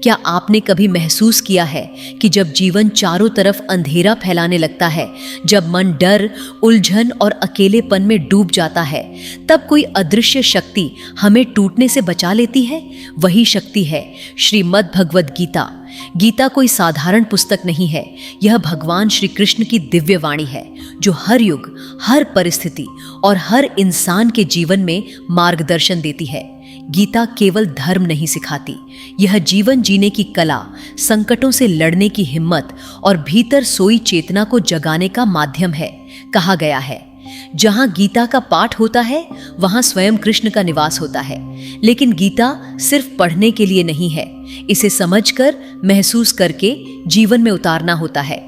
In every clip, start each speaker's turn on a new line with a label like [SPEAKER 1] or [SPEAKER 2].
[SPEAKER 1] क्या आपने कभी महसूस किया है कि जब जीवन चारों तरफ अंधेरा फैलाने लगता है, जब मन डर, उलझन और अकेलेपन में डूब जाता है, तब कोई अदृश्य शक्ति हमें टूटने से बचा लेती है? वही शक्ति है श्रीमद् भगवद गीता। गीता कोई साधारण पुस्तक नहीं है, यह भगवान श्री कृष्ण की दिव्य वाणी है, जो हर युग, हर परिस्थिति और हर इंसान के जीवन में मार्गदर्शन देती है। गीता केवल धर्म नहीं सिखाती, यह जीवन जीने की कला, संकटों से लड़ने की हिम्मत और भीतर सोई चेतना को जगाने का माध्यम है। कहा गया है, जहां गीता का पाठ होता है वहां स्वयं कृष्ण का निवास होता है। लेकिन गीता सिर्फ पढ़ने के लिए नहीं है, इसे समझकर, महसूस करके जीवन में उतारना होता है।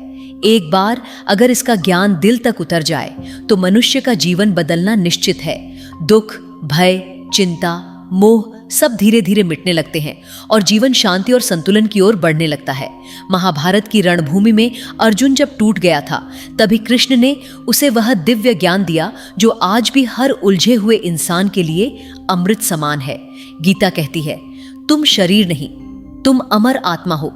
[SPEAKER 1] एक बार अगर इसका ज्ञान दिल तक उतर जाए तो मनुष्य का जीवन बदलना निश्चित है। दुख, भय, चिंता, मोह सब धीरे धीरे मिटने लगते हैं और जीवन शांति और संतुलन की ओर बढ़ने लगता है। महाभारत की रणभूमि में अर्जुन जब टूट गया था, तभी कृष्ण ने उसे वह दिव्य ज्ञान दिया जो आज भी हर उलझे हुए इंसान के लिए अमृत समान है। गीता कहती है, तुम शरीर नहीं, तुम अमर आत्मा हो।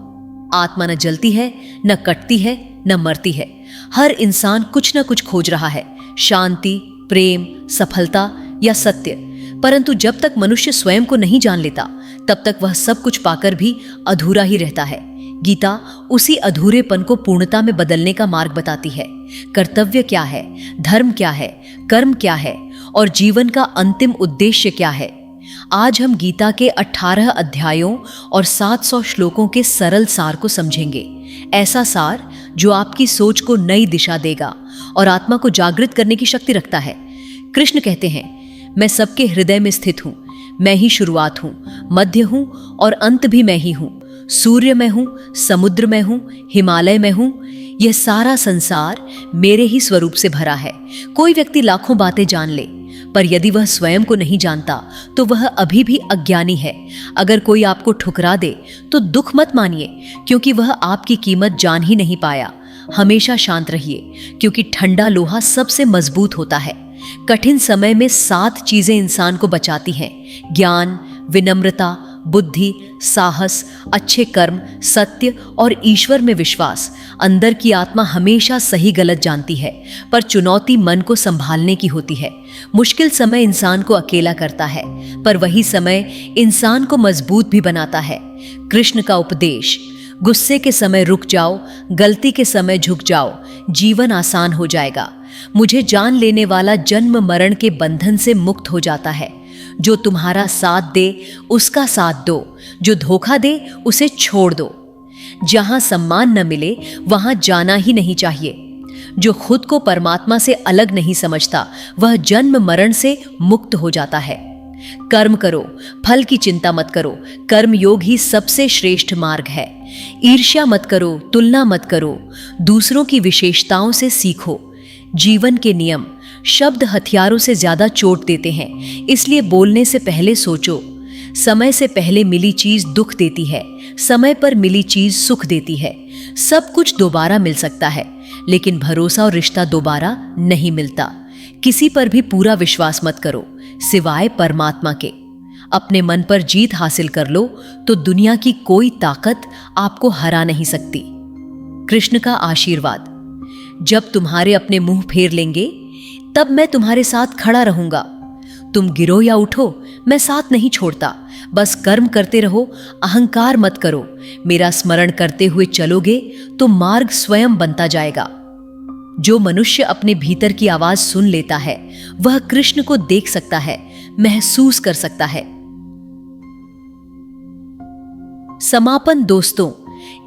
[SPEAKER 1] आत्मा न जलती है, न कटती है, न मरती है। हर इंसान कुछ न कुछ खोज रहा है, शांति, प्रेम, सफलता या सत्य। परंतु जब तक मनुष्य स्वयं को नहीं जान लेता, तब तक वह सब कुछ पाकर भी अधूरा ही रहता है। गीता उसी अधूरेपन को पूर्णता में बदलने का मार्ग बताती है। कर्तव्य क्या है, धर्म क्या है, कर्म क्या है और जीवन का अंतिम उद्देश्य क्या है। आज हम गीता के 18 अध्यायों और 700 श्लोकों के सरल सार को समझेंगे। ऐसा सार जो आपकी सोच को नई दिशा देगा और आत्मा को जागृत करने की शक्ति रखता है। कृष्ण कहते हैं, मैं सबके हृदय में स्थित हूं, मैं ही शुरुआत हूं, मध्य हूं और अंत भी मैं ही हूं। सूर्य मैं हूं, समुद्र मैं हूं, हिमालय मैं हूं। यह सारा संसार मेरे ही स्वरूप से भरा है। कोई व्यक्ति लाखों बातें जान ले, पर यदि वह स्वयं को नहीं जानता तो वह अभी भी अज्ञानी है। अगर कोई आपको ठुकरा दे तो दुख मत मानिए, क्योंकि वह आपकी कीमत जान ही नहीं पाया। हमेशा शांत रहिए, क्योंकि ठंडा लोहा सबसे मजबूत होता है। कठिन समय में 7 चीजें इंसान को बचाती हैं: ज्ञान, विनम्रता, बुद्धि, साहस, अच्छे कर्म, सत्य और ईश्वर में विश्वास। अंदर की आत्मा हमेशा सही गलत जानती है, पर चुनौती मन को संभालने की होती है। मुश्किल समय इंसान को अकेला करता है, पर वही समय इंसान को मजबूत भी बनाता है। कृष्ण का उपदेश, गुस्से के समय रुक जाओ, गलती के समय झुक जाओ, जीवन आसान हो जाएगा। मुझे जान लेने वाला जन्म मरण के बंधन से मुक्त हो जाता है। जो तुम्हारा साथ दे उसका साथ दो, जो धोखा दे उसे छोड़ दो। जहां सम्मान न मिले वहां जाना ही नहीं चाहिए। जो खुद को परमात्मा से अलग नहीं समझता, वह जन्म मरण से मुक्त हो जाता है। कर्म करो, फल की चिंता मत करो। कर्म योग ही सबसे श्रेष्ठ मार्ग है। ईर्ष्या मत करो, तुलना मत करो, दूसरों की विशेषताओं से सीखो। जीवन के नियम, शब्द हथियारों से ज्यादा चोट देते हैं, इसलिए बोलने से पहले सोचो। समय से पहले मिली चीज दुख देती है, समय पर मिली चीज सुख देती है। सब कुछ दोबारा मिल सकता है, लेकिन भरोसा और रिश्ता दोबारा नहीं मिलता। किसी पर भी पूरा विश्वास मत करो, सिवाय परमात्मा के। अपने मन पर जीत हासिल कर लो तो दुनिया की कोई ताकत आपको हरा नहीं सकती। कृष्ण का आशीर्वाद, जब तुम्हारे अपने मुंह फेर लेंगे तब मैं तुम्हारे साथ खड़ा रहूंगा। तुम गिरो या उठो, मैं साथ नहीं छोड़ता। बस कर्म करते रहो, अहंकार मत करो। मेरा स्मरण करते हुए चलोगे तो मार्ग स्वयं बनता जाएगा। जो मनुष्य अपने भीतर की आवाज सुन लेता है, वह कृष्ण को देख सकता है, महसूस कर सकता है। समापन दोस्तों,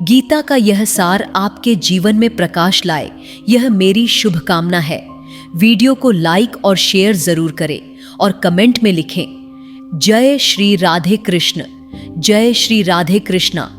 [SPEAKER 1] गीता का यह सार आपके जीवन में प्रकाश लाए, यह मेरी शुभकामना है। वीडियो को लाइक और शेयर जरूर करें और कमेंट में लिखें, जय श्री राधे कृष्ण, जय श्री राधे कृष्णा।